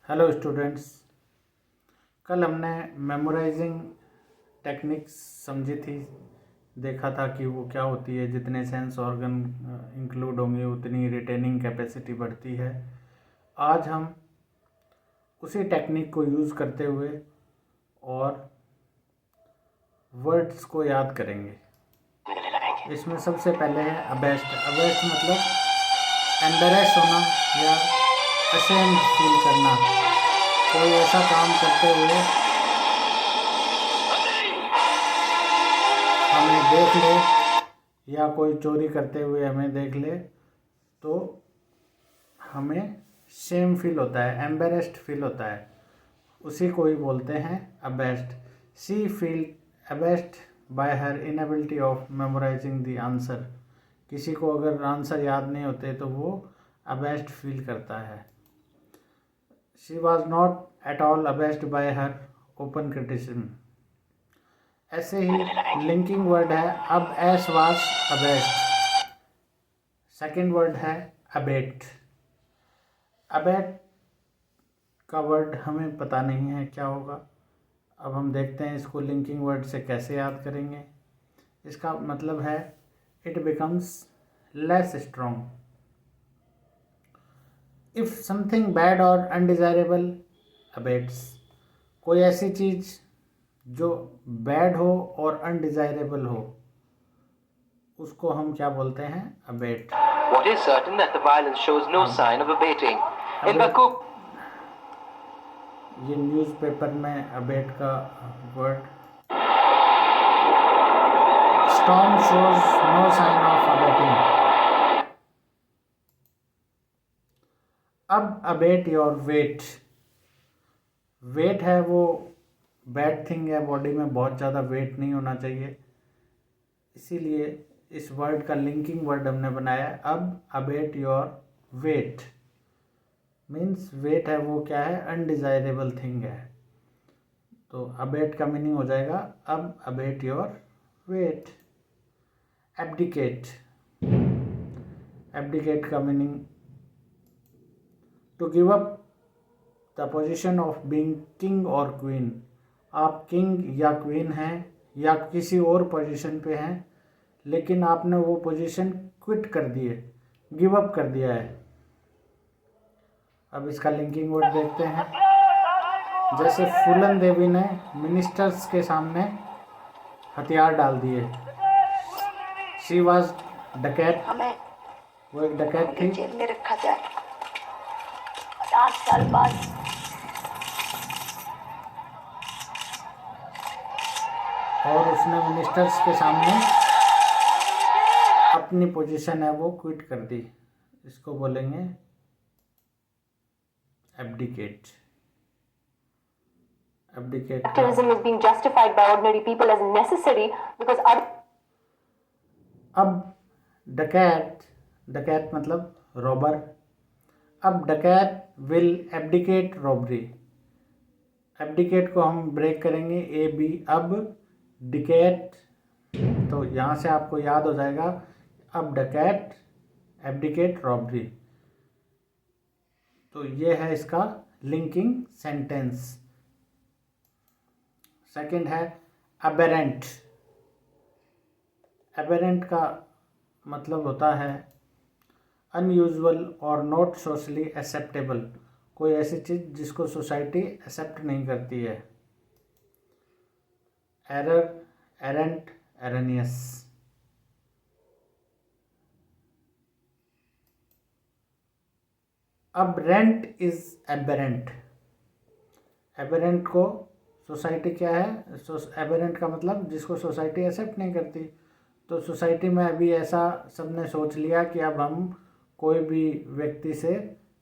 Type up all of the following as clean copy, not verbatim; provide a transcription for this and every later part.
Hello students. कल हमने memorising techniques समझी थी, देखा था कि वो क्या होती है। जितने सेंस ऑर्गन इंक्लूड होंगे उतनी रिटेनिंग कैपेसिटी बढ़ती है। आज हम उसी टेक्निक को यूज़ करते हुए और वर्ड्स को याद करेंगे। इसमें सबसे पहले है अबेस्ट। अबेस्ट मतलब एम्बेरेस होना या अशेम्ड फील करना। कोई ऐसा काम करते हुए हमें देख ले या कोई चोरी करते हुए हमें देख ले तो हमें शेम फील होता है, एम्बेरेस्ड फील होता है। उसी को ही बोलते हैं abashed. She feel abashed by her inability of memorising the answer. किसी को अगर आंसर याद नहीं होते तो वो अबेस्ट फील करता है। She was not at all abashed by her open criticism. ऐसे ही लिंकिंग वर्ड है अब as was abashed. Second word है अबेट। अबेट का वर्ड हमें पता नहीं है क्या होगा। अब हम देखते हैं इसको लिंकिंग वर्ड से कैसे याद करेंगे। इसका मतलब है it becomes less strong. If something bad और अनडिजायरेबल अबेट्स। कोई ऐसी चीज़ जो बैड हो और अनडिजायरेबल हो उसको हम क्या बोलते हैं? Abate. What is certain that the violence shows no sign of abating. In Bakub, ये न्यूज़पेपर में अबेट का word. Storm shows no sign of abating. अब अबेट योर वेट। वेट है वो बैड थिंग है, बॉडी में बहुत ज़्यादा वेट नहीं होना चाहिए, इसीलिए इस वर्ड का लिंकिंग वर्ड हमने बनाया। अब abate your weight means weight है वो क्या है? अनडिजायरेबल थिंग है। तो अबेट का मीनिंग हो जाएगा अब abate your weight. Abdicate. Abdicate का meaning to give up the position of being king और क्वीन। आप किंग या क्वीन हैं या किसी और पोजीशन पे हैं, लेकिन आपने वो पोजीशन क्विट कर दी है, गिव अप कर दिया है। अब इसका लिंकिंग वर्ड देखते हैं। जैसे फूलन देवी ने मिनिस्टर्स के सामने हथियार डाल दिए। शी वॉज डकैत। वो एक डकैत थी। जेल में रखा जाए 50 साल बाद। और उसने मिनिस्टर्स के सामने अपनी पोजीशन है वो क्विट कर दी। इसको बोलेंगे abdicate. Abdicate Activism is being justified by ordinary people as necessary because अब डकैत, डकैत मतलब रॉबर। अब डकैत विल एब्डिकेट रॉबरी। एब्डिकेट को हम ब्रेक करेंगे ए बी। अब डिकेट, तो यहाँ से आपको याद हो जाएगा अब डकैत एब्डिकेट रॉबरी। तो ये है इसका लिंकिंग सेंटेंस। सेकंड है अबेरेंट। एबेरेंट का मतलब होता है अनयूजुअल और नॉट सोशली एक्सेप्टेबल। कोई ऐसी चीज़ जिसको सोसाइटी एक्सेप्ट नहीं करती है। Error, errant, erroneous. अब रेंट इज एबेरेंट। एबेरेंट को सोसाइटी क्या है? एबेरेंट का मतलब जिसको सोसाइटी एक्सेप्ट नहीं करती। तो सोसाइटी में अभी ऐसा सबने सोच लिया कि अब हम कोई भी व्यक्ति से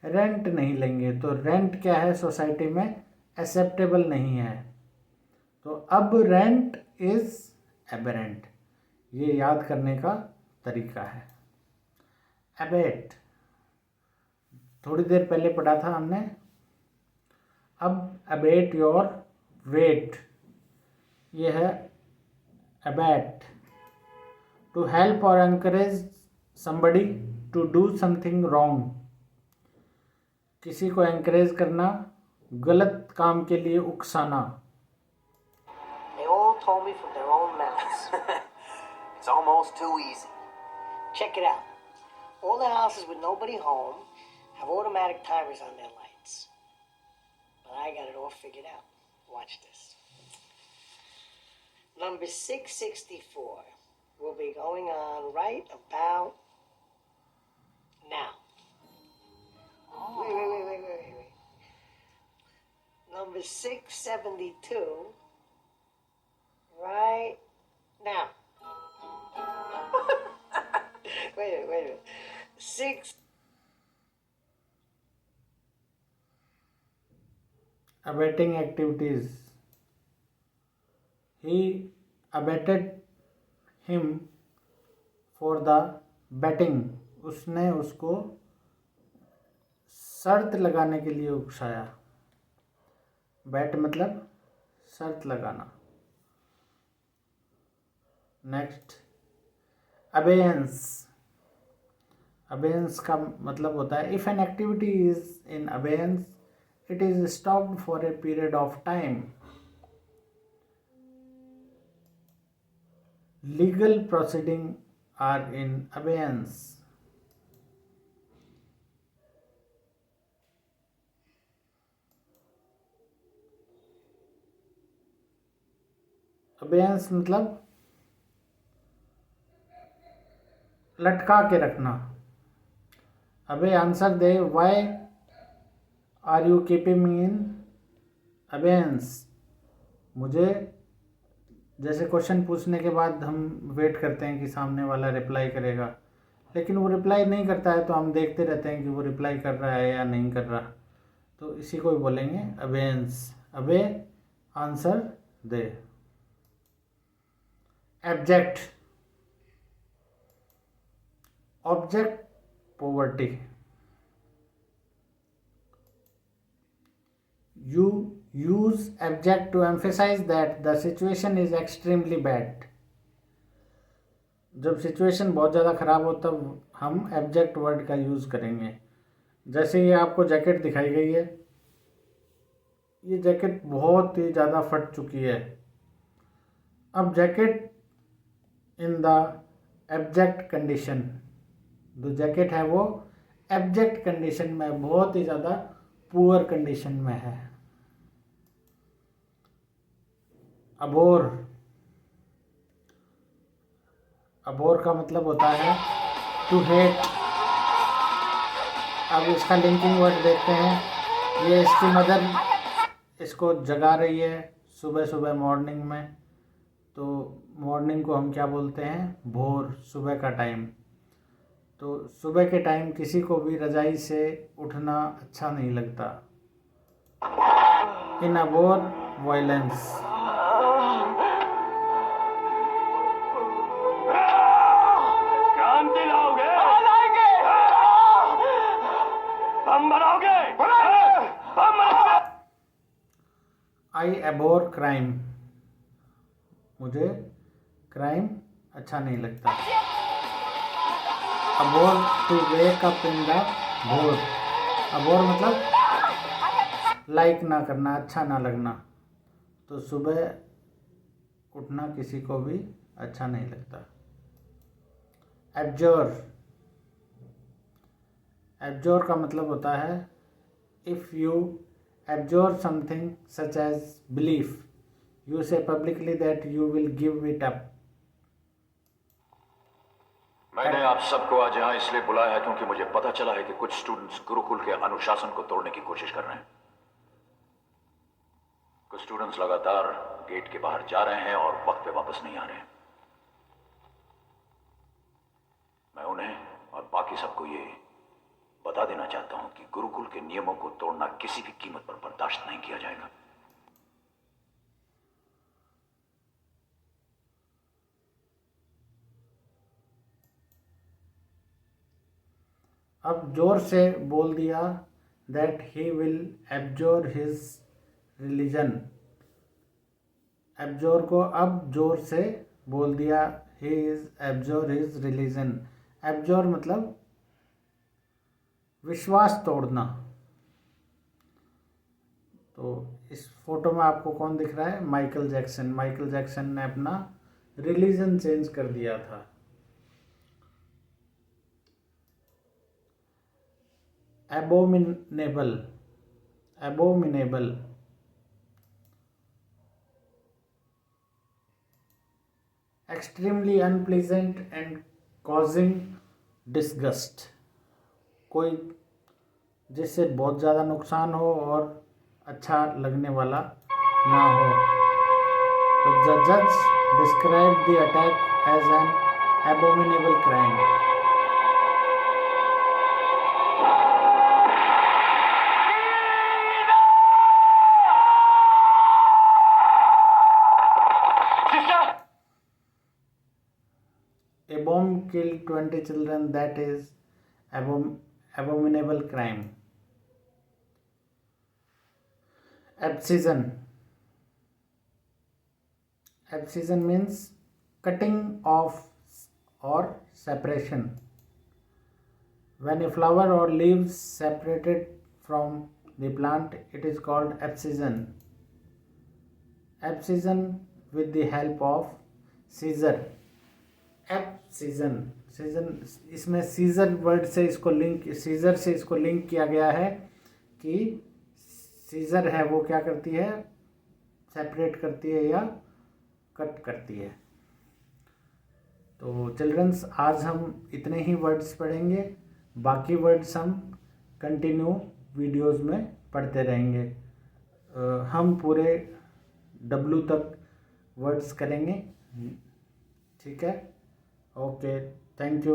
रेंट नहीं लेंगे। तो रेंट क्या है? सोसाइटी में एक्सेप्टेबल नहीं है। तो अब रेंट इज एबेरेंट। ये याद करने का तरीका है। एबेट थोड़ी देर पहले पढ़ा था हमने। अब अबेट योर वेट, ये है अबैट। टू हेल्प और encourage somebody to do something wrong. किसी को एनकरेज करना गलत काम के लिए उकसाना। They all told me from their own mouths. It's almost too easy. Check it out. All the houses with nobody home have automatic timers on their lights. But I got it all figured out. Watch this. Number 664 will be going on right about now. Wait. Number 672 right now. Wait a minute. 6. Abetting activities. He abetted him for the betting. उसने उसको शर्त लगाने के लिए उकसाया। Bat मतलब शर्त लगाना। Next, abeyance. अबेयंस का मतलब होता है if an activity is in abeyance it is stopped for a period of time. Legal proceeding are in abeyance. Abeyance मतलब लटका के रखना। अबे आंसर दे, why are you keeping me in abeyance. मुझे जैसे क्वेश्चन पूछने के बाद हम वेट करते हैं कि सामने वाला रिप्लाई करेगा, लेकिन वो रिप्लाई नहीं करता है तो हम देखते रहते हैं कि वो रिप्लाई कर रहा है या नहीं कर रहा। तो इसी को ही बोलेंगे अबेयंस। अबे answer they. Abject, object, poverty. You use abject to emphasize that the situation is extremely bad. जब सिचुएशन बहुत ज़्यादा ख़राब हो तब हम एब्जेक्ट वर्ड का यूज़ करेंगे। जैसे ये आपको जैकेट दिखाई गई है, ये जैकेट बहुत ही ज़्यादा फट चुकी है। अब jacket in the abject condition, जो जैकेट है वो एब्जेक्ट कंडीशन में, बहुत ही ज़्यादा पुअर कंडीशन में है। अबोर, अबोर का मतलब होता है टू हेट। अब इसका लिंकिंग वर्ड देखते हैं। ये इसकी मदर इसको जगा रही है सुबह सुबह मॉर्निंग में, तो मॉर्निंग को हम क्या बोलते हैं? भोर, सुबह का टाइम। तो सुबह के टाइम किसी को भी रजाई से उठना अच्छा नहीं लगता। इन अबोर वायलेंस। क्रांति लाओगे? हम बनाओगे? हम बनाओगे? आई एबोर क्राइम, मुझे क्राइम अच्छा नहीं लगता। Abor to wake up in the भोर। अबोर मतलब लाइक ना करना, अच्छा ना लगना। तो सुबह उठना किसी को भी अच्छा नहीं लगता। एब्जोर, एब्जोर का मतलब होता है if you abjure something such as belief, you say publicly that you will give it up. मैंने आप सबको आज यहाँ इसलिए बुलाया है क्योंकि मुझे पता चला है कि कुछ स्टूडेंट्स गुरुकुल के अनुशासन को तोड़ने की कोशिश कर रहे हैं। कुछ स्टूडेंट्स लगातार गेट के बाहर जा रहे हैं और वक्त पे वापस नहीं आ रहे हैं। मैं उन्हें और बाकी सबको ये बता देना चाहता हूं कि गुरुकुल के नियमों को तोड़ना किसी भी कीमत पर बर्दाश्त नहीं किया जाएगा। अब जोर से बोल दिया that he will abjure his religion. Abjure को अब जोर से बोल दिया, he is abjure his religion. Abjure मतलब विश्वास तोड़ना। तो इस फोटो में आपको कौन दिख रहा है? Michael Jackson. माइकल जैक्सन ने अपना रिलीजन चेंज कर दिया था। Abominable, abominable, extremely unpleasant and causing disgust, कोई जिससे बहुत ज़्यादा नुकसान हो और अच्छा लगने वाला ना हो। तो द जज describe the attack as an abominable crime. A bomb killed 20 children. That is abominable crime. Abscission. Abscission means cutting off or separation. When a flower or leaves separated from the plant, it is called abscission. Abscission with the help of scissor. Season, इसमें scissor word से इसको link, scissor से इसको link किया गया है कि scissor है वो क्या करती है? सेपरेट करती है या कट करती है। तो चिल्ड्रंस, आज हम इतने ही वर्ड्स पढ़ेंगे, बाकी वर्ड्स हम कंटिन्यू वीडियोस में पढ़ते रहेंगे। हम पूरे W तक वर्ड्स करेंगे, ठीक है? Okay, thank you.